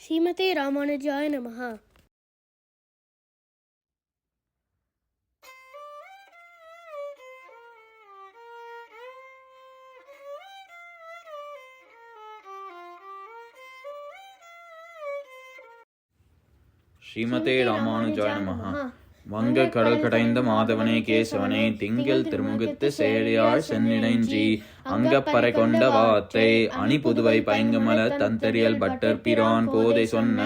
ஸ்ரீமதே ராமானுஜாய நமஹ. ஸ்ரீமதே ராமானுஜாய நமஹ. வங்க கடல் கடைந்த மாதவனே கேசவனே திங்கள் திருமுகத்து சேழையாள் சென்னிடைஞ்சி அங்கப்பறை கொண்ட வாத்தை அணி புதுவை பைங்கமல தந்தரியல் பட்டர் பிரான் கோதை சொன்ன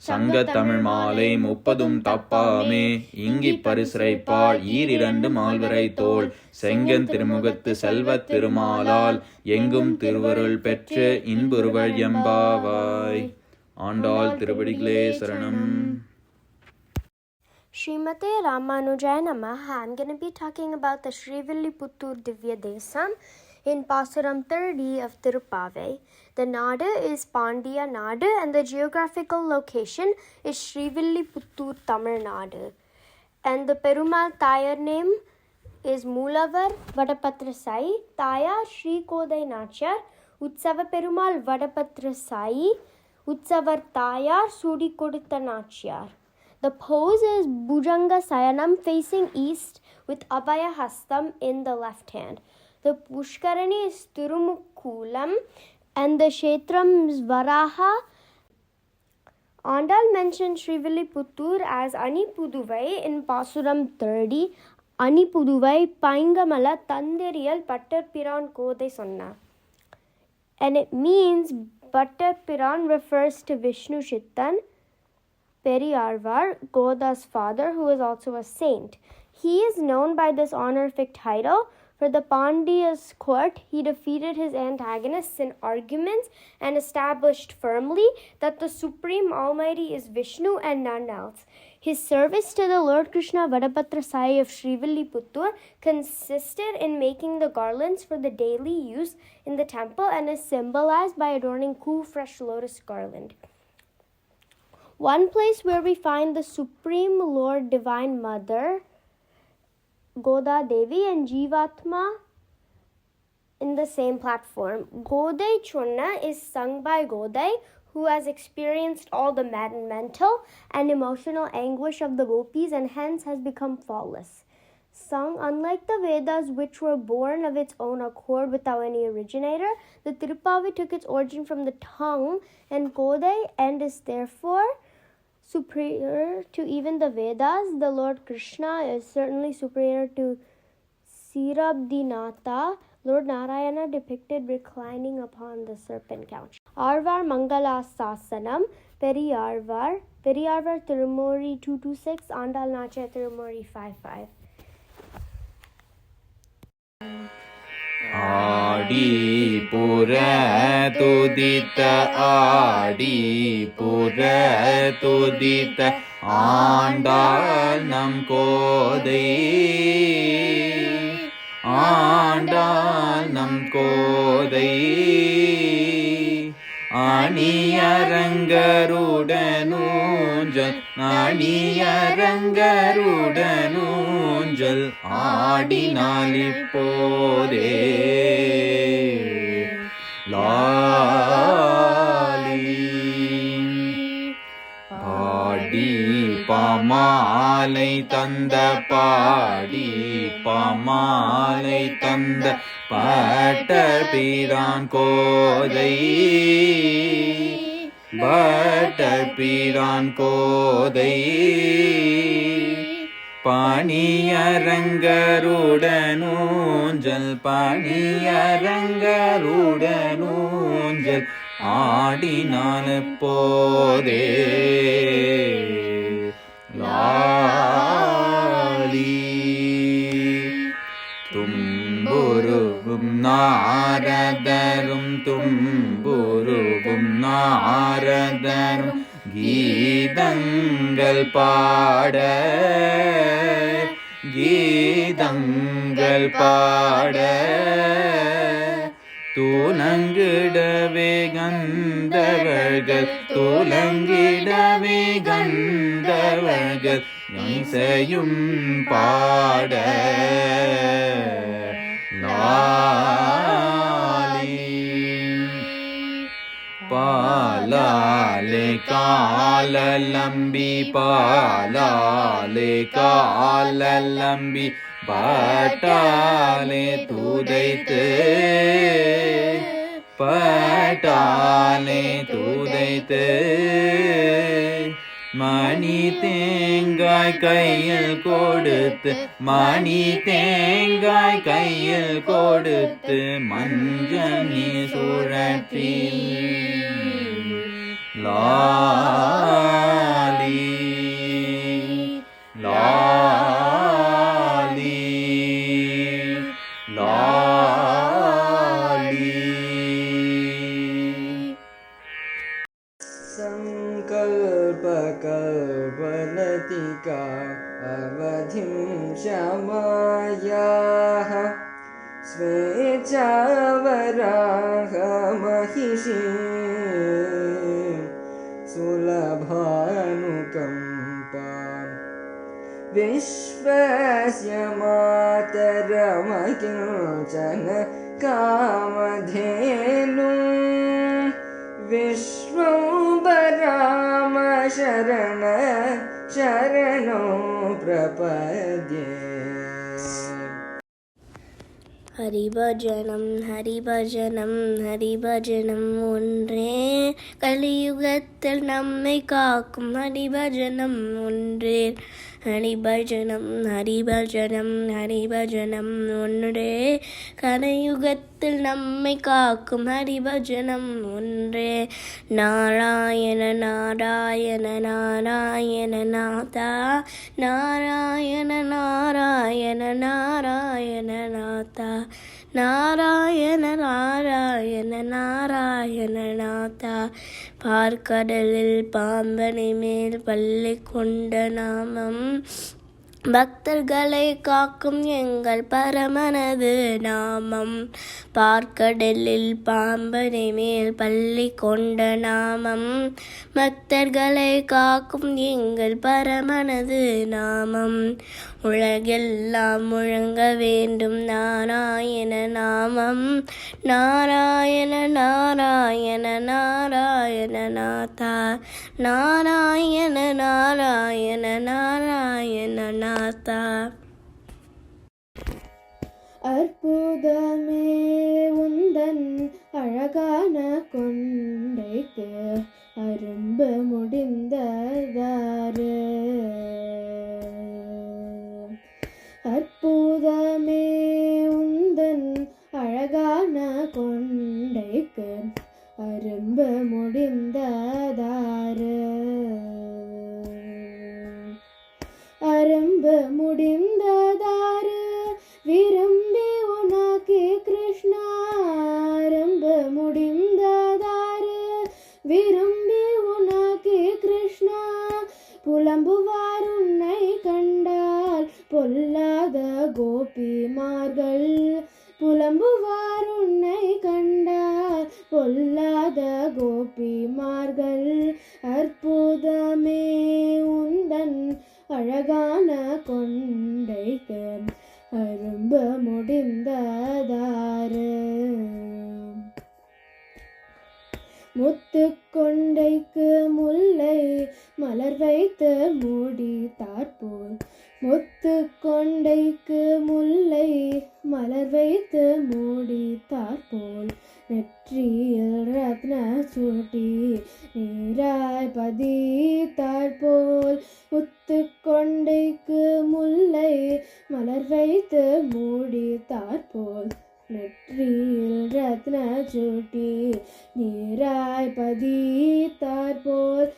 சங்க தமிழ் மாலை 30 தப்பாமே இங்கி பரிசுரைப்பாள் ஈரிரண்டு மால்வரை தோள் செங்கன் திருமுகத்து செல்வத் திருமாலால் எங்கும் திருவருள் பெற்று இன்புருவள் எம்பாவாய். ஆண்டாள் திருவடிகளே சரணம். Srimate Ramanujaya Namaha. I'm going to be talking about the Srivilliputtur Divya Desam in Pasuram 30 of Tirupavai. The Nadu is Pandya Nadu and the geographical location is Srivilliputtur, Tamil Nadu. And the Perumal Tayar name is Moolavar Vadapatra Sai, Taya Sri Kodai Nachar, Utsava Perumal Vadapatra Sai, Utsavar Tayar Sudi Kodutta Nachar. The pose is Bhujanga Sayanam facing east with Abhaya Hastam in the left hand. The Pushkarani is Tirumukulam and the Kshetram is Varaha. Andal mentioned Srivilliputtur as Anipuduvai in Pasuram 30. Anipuduvai Paingamala Thandiriyal Pattar Piran Kodai Sonna. And it means Pattar Piran refers to Vishnu Chittan, Periyarvar, Goda's father, who is also a saint. He is known by this honorific title. For the Pandya's court, he defeated his antagonists in arguments and established firmly that the Supreme Almighty is Vishnu and none else. His service to the Lord Krishna Vadapatra Sai of Srivilliputtur consisted in making the garlands for the daily use in the temple and is symbolized by adorning cool fresh lotus garland. One place where we find the Supreme Lord Divine Mother, Goda Devi, and Jivatma in the same platform. Godai Chonna is sung by Godai, who has experienced all the mental and emotional anguish of the gopis and hence has become faultless. Sung unlike the Vedas, which were born of its own accord without any originator, the Tirupavi took its origin from the tongue and Godai and is therefore superior to even the Vedas. The Lord Krishna is certainly superior to Sirabdinatha, Lord Narayana depicted reclining upon the serpent couch. Arvar Mangala Sasanam, Periyarvar Tirumori 226, Andal Nacha Tirumori 55. ஆடி புற துதித்த ஆடி புற துதித்த ஆண்டாள் நம் கோதை ஆண்டாள் நம் கோதை அணியரங்கருடனூஞ்சல் அணியரங்கருடனூஞ்சல் ஆடினால் இப்போதே லாலி பாடி பாமாலை தந்த பாடி பாமாலை தந்த butter பிரான் கோதை butter பிரான் கோதை பணியரங்கருடனூஞ்சல் பணியரங்கருடனூஞ்சல் ஆடினான் போதே லாலி தும்புருவும் நாரதரும் தும்புருவும் நாரதரும் கீதங்கள் பாட கீதங்கள் பாட துலங்கிடவே கந்தவர்கள் துலங்கிடவே கந்தவர்கள் இசையும் பாட லாலி பாலால் காலலம்பி பாலாலே காலலம்பி பட்டாலே தூதைத்து மணி தேங்காய் கையில் கொடுத்து மஞ்சனி சுழற்றி லாலி லாலி லாலி. संकल्पकल्पलतिका अवधिं श्यामायाः स्वेच्छावराहमहिषी सुलभानुकम्पाम् विश्वस्य मातरमकिञ्चन कामधेनु विश्वम्भराम शरणो प्रपद्ये. ஹரிபஜனம் ஹரிபஜனம் ஹரிபஜனம் ஒன்றே கலியுகத்தில் நம்மை காக்கும் ஹரிபஜனம் ஒன்றே ஹரிபஜனம் ஹரிபஜனம் ஹரிபஜனம் ஒன்றே கலியுகத்தில் நம்மை காக்கும் ஹரிபஜனம் ஒன்றே. நாராயண நாராயண நாராயண நாதா நாராயண நாராயண நாராயண நாதா நாராயண நாராயண நாராயண நாதா. பார்க்கடலில் பாம்பனை மேல் பள்ளி கொண்ட நாமம் பக்தர்களை காக்கும் எங்கள் பரமனது நாமம். பார்க்கடலில் பாம்பனை மேல் பள்ளி கொண்ட நாமம் பக்தர்களை காக்கும் எங்கள் பரமனது நாமம். உலகெல்லாம் முழங்க வேண்டும் நாராயண நாமம் நாராயண நாராயண நாராயண நாதா நாராயண நாராயண நாராயண நாதா. அற்புதமே உந்தன் அழகான கொண்டைக்கு அரும்பு முடிந்ததாறு. அற்புதமே உந்தன் அழகான கொண்டைக்கு அரும்பு முடிந்ததாறு. அரும்பு முடிந்ததாறு விரும்பி உனக்கு கிருஷ்ணா. அரும்பு முடிந்ததாறு விரும்பி உனக்கு கிருஷ்ணா. புலம்புவார் உன்னை கண்டால் பொல்லாத கோபிமார்கள். புலம்புவார் உன்னை கண்டால் பொல்லாத கோபிமார்கள். அற்புதமே உந்தன் அழகான கொண்டைக்கு அரும்பு முடிந்ததாறு. முத்து கொண்டைக்கு முல்லை மலர் வைத்து மூடித்தாற்போல். முத்து கொண்டைக்கு முல்லை மலர் வைத்து மூடித்தாற்போல். நெற்றியில் ரத்ன சூட்டி நீராய் பதித்தாற்போல். முத்து கொண்டைக்கு முல்லை மலர் வைத்து மூடித்தாற்போல். நெற்றியில் ரத்ன சூட்டி நீராய் பதித்தாற்போல்.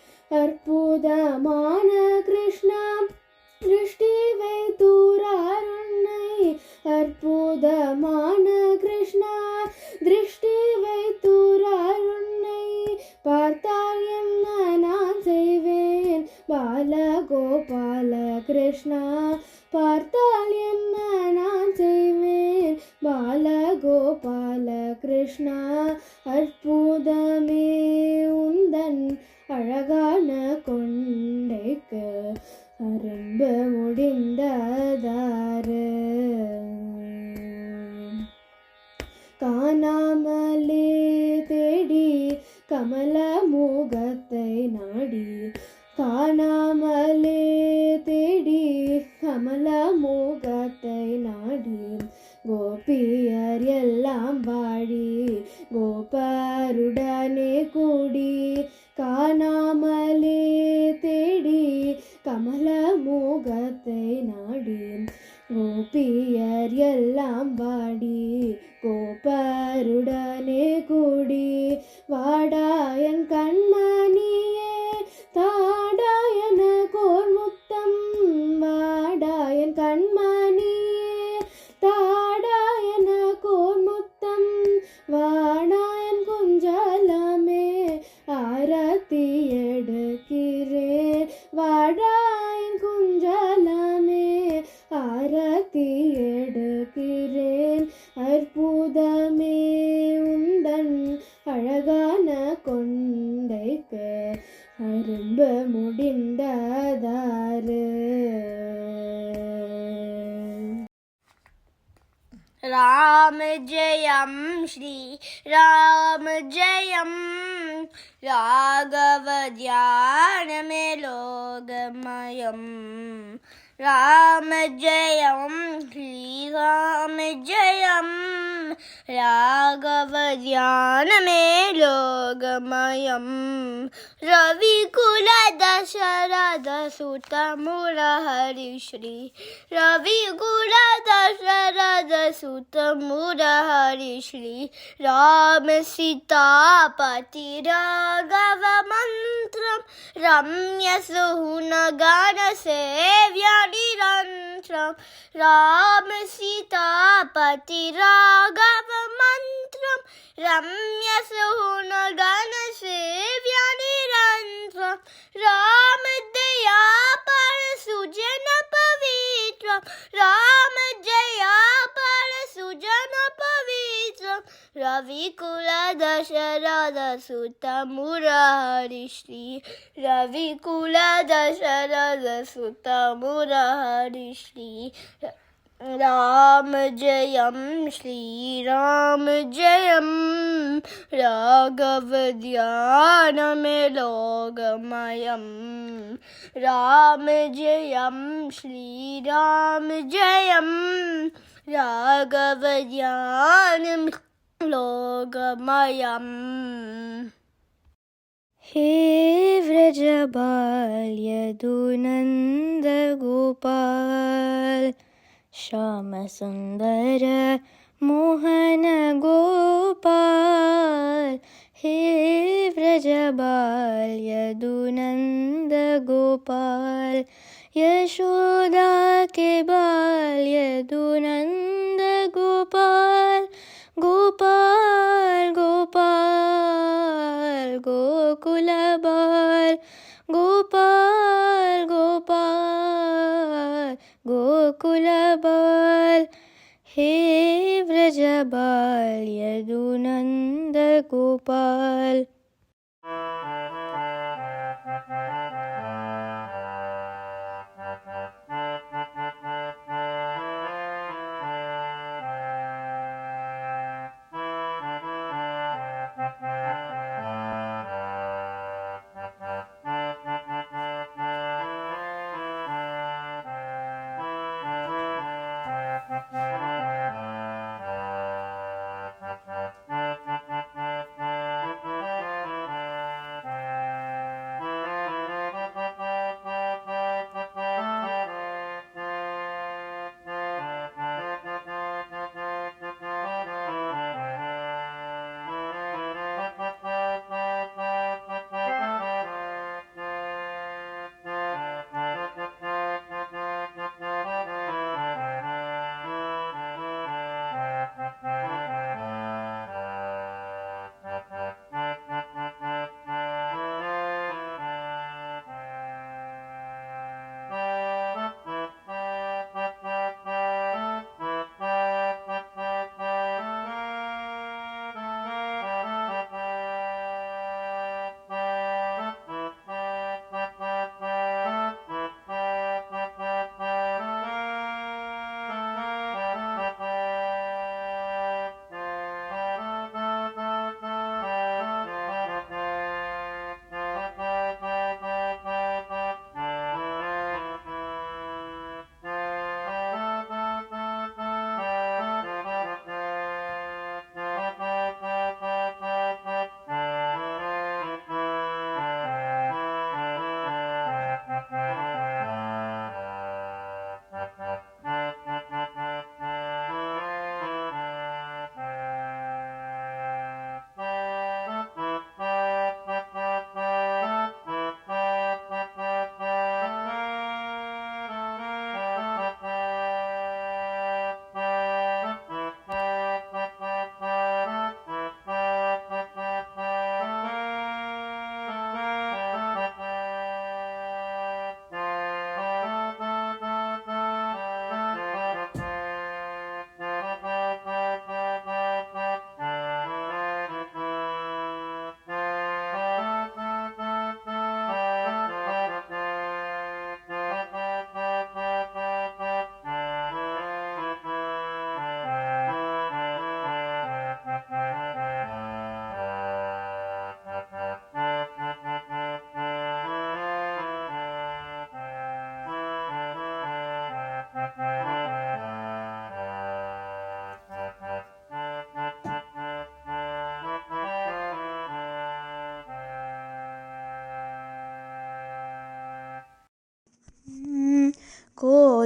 அற்புதமான கிருஷ்ணா திருஷ்டி வைத்தூரார் உன்னை. அற்புதமான கிருஷ்ணா திருஷ்டி வைத்தூரார் உன்னை. பார்த்தால் என்ன நான் செய்வேன் பாலகோபால கிருஷ்ணா. பார்த்தால் என்ன நான் செய்வேன் பாலகோபால கிருஷ்ணா. அற்புதமே உந்தன் அழகான கொண்டைக்கு அரும்பு முடிந்ததாறு. காணாமலே தேடி கமல முகத்தை காணாமலே தேடி கமல மோகத்தை நாடி கோபியர் எல்லாம் வாடி கோப்பருடனே கூடி வாடாயன் கண்மணியே தாடாயன கோர் முத்தம் வாடாயன் கண்மணியே தாடாயன கோர் முத்தம் வாடாயன் குஞ்சலமே ஆரத்தி எடுக்கிறேன் வாடாயன் குஞ்சலமே ஆரத்தி எடுக்கிறேன் அற்புதமே உந்தன் அழகான கொண்டைக்கு அரும்பு முடிந்ததாறு राम जयं श्री राम जयं राघव ध्यान में लोकमयं राम जयं श्री राम जयं राघव ध्यान में लोकमयं रविकुल दशरथ सुत मुरहरि श्री रविकुल दशरथ सुत मुरहरि श्री राम सीतापति राघव मंत्रम रम्य सुहुन गान सेव्य निरंतरम राम सीतापति राघव मंत्रम रम्य सुहुन गान सेव्य निरंतरम राम दया पर सुजन पवित्र राम जया पर सुजन पवित्र रविकुल दशरथ सुत मुरहरि श्री रविकुल दशरथ सुत मुरहरि श्री राम जयं श्री राम जयं राघव ध्यान में लोकमयं राम जयं श्री राम जयं राघव ध्यान में लोकमयं हे व्रजबाल्यदुनन्द गोपाल श्याम सुंदर मोहन गोपाल हे व्रजबाल्यदुनन्द गोपाल यशोदा के बाल्यदुनन्द गोपाल गोपाल गोपाल गोकुल बाल गोपाल गोपाल गोकुल बाल हे व्रजबाल्यदुनन्द गोपाल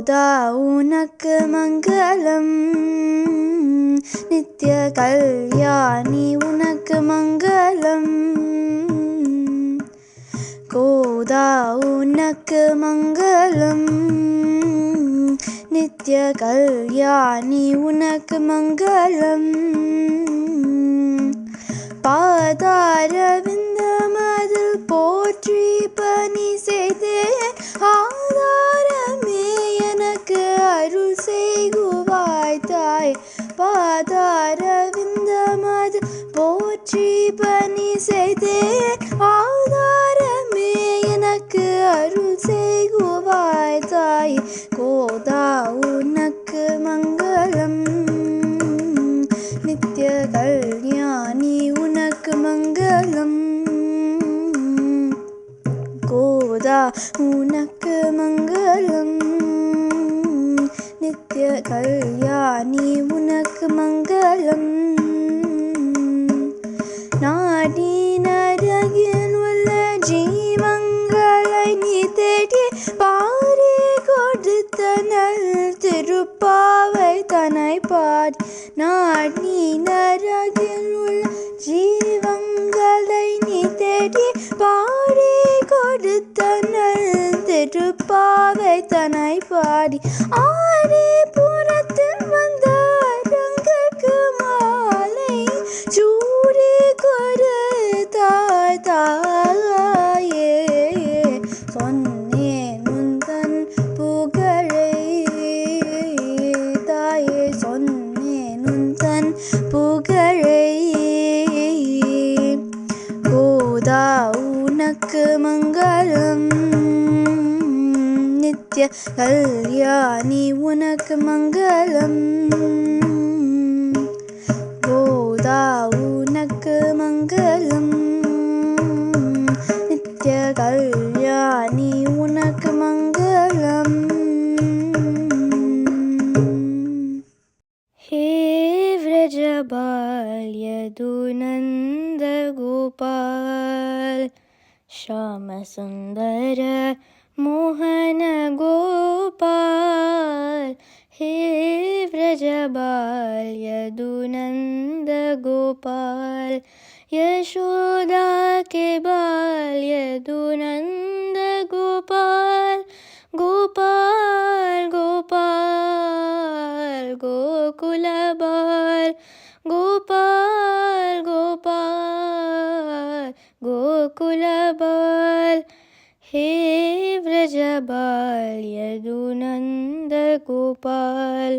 கோதா உனக்கு மங்களம், நித்ய கல்யாணி உனக்கு மங்களம். கோதா உனக்கு மங்களம், நித்ய கல்யாணி உனக்கு மங்களம். பாதாரவிந்தமதில் போற்றி பணி செய்தேன், ஆதாரமே எனக்கு அருள் செய்குவாய் தாய். பாதாரவிந்தமதில் போற்றி பணி செய்தேன், ஆதாரமே எனக்கு அருள் செய்குவாய் தாய். கோதா உனக்கு மங்களம், நித்ய கல்யாணி உனக்கு மங்களம். கோதா உனக்கு மங்களம், நித்ய கல்யாணி உனக்கு மங்களம். நாடி நரகில் உள்ள ஜீவங்களை நீ தேடி பாரி கொடுத்த நல் திருப்பாவை தனை பாடி. நாடி நரகில் உள்ள ஜீவங்களை நீ தேடி பாடி கொடுத்த நல் திருப்பாவை தனை பாடி. ஆடி புறத்தில் வந்த அரங்கற்கு மாலை சூடி கொடு தாய் தாயே. சொன்னேன் உந்தன் புகழை தாயே, சொன்னேன் உந்தன் புகழை. கோதா உனக்கு மங்களம், நித்ய கல்யாணி உனக்கு மங்களம். கோதா உனக்கு மங்களம், நித்ய கல்யாணி உனக்கு மங்களம். हे व्रजबाल यदुनन्द गोपाल, श्यामसुन्दर मोहन गोपाल. हे व्रजबाल यदुनन्द गोपाल, यशोदा के बाल यदुनन्द गोपाल. गोपाल गोपाल गोकुल बाल, गोपाल गोपाल गोकुल बाल. हे व्रजबाल यदुनन्द गोपाल.